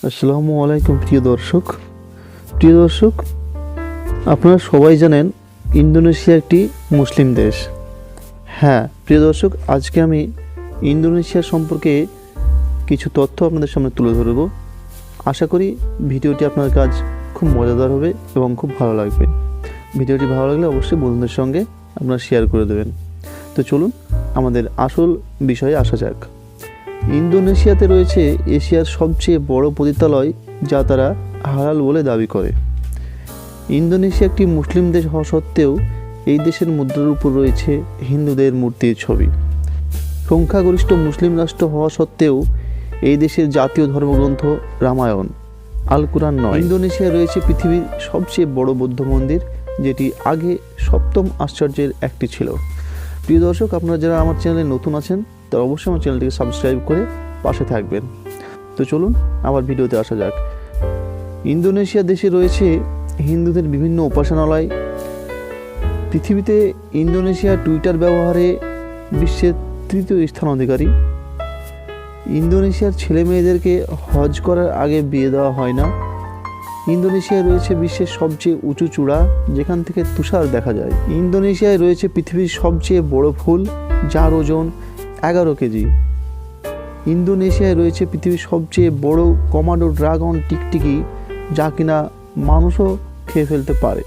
আসসালামু আলাইকুম প্রিয় দর্শক, আপনারা সবাই জানেন ইন্দোনেশিয়া একটি মুসলিম দেশ। হ্যাঁ প্রিয় দর্শক, আজকে আমি ইন্দোনেশিয়া সম্পর্কে কিছু তথ্য আপনাদের সামনে তুলে ধরব। আশা করি ভিডিওটি আপনার কাজ খুব মজাদার হবে এবং খুব ভালো লাগবে। ভিডিওটি ভালো লাগলে অবশ্যই বন্ধুদের সঙ্গে আপনারা শেয়ার করে দেবেন। তো চলুন আমাদের আসল বিষয়ে আসা যাক। ইন্দোনেশিয়াতে রয়েছে এশিয়ার সবচেয়ে বড় পতিতালয়, যা তারা হালাল বলে দাবি করে। ইন্দোনেশিয়া একটি মুসলিম দেশ হওয়া সত্ত্বেও এই দেশের মুদ্রার উপর রয়েছে হিন্দুদের মূর্তির ছবি। সংখ্যাগরিষ্ঠ মুসলিম রাষ্ট্র হওয়া সত্ত্বেও এই দেশের জাতীয় ধর্মগ্রন্থ রামায়ণ, আল কুরআন নয়। ইন্দোনেশিয়ায় রয়েছে পৃথিবীর সবচেয়ে বড় বৌদ্ধ মন্দির, যেটি আগে সপ্তম আশ্চর্যের একটি ছিল। প্রিয় দর্শক, আপনারা যারা আমার চ্যানেলে নতুন আছেন তারা অবশ্যই আমার চ্যানেলটিকে সাবস্ক্রাইব করে পাশে থাকবেন। তো চলুন আবার ভিডিওতে আসা যাক। ইন্দোনেশিয়া দেশে রয়েছে হিন্দুদের বিভিন্ন উপাসনালয়। পৃথিবীতে ইন্দোনেশিয়া টুইটার ব্যবহারে বিশ্বের 3য় স্থান অধিকারী। ইন্দোনেশিয়ার ছেলে মেয়েদেরকে হজ করার আগে বিয়ে দেওয়া হয় না। ইন্দোনেশিয়ায় রয়েছে বিশ্বের সবচেয়ে উঁচু চূড়া, যেখান থেকে তুষার দেখা যায়। ইন্দোনেশিয়ায় রয়েছে পৃথিবীর সবচেয়ে বড় ফুল, যার ওজন 11 কেজি। ইন্দোনেশিয়ায় রয়েছে পৃথিবীর সবচেয়ে বড় কমাডো ড্রাগন টিকটিকি, যা কিনা মানুষও খেয়ে ফেলতে পারে।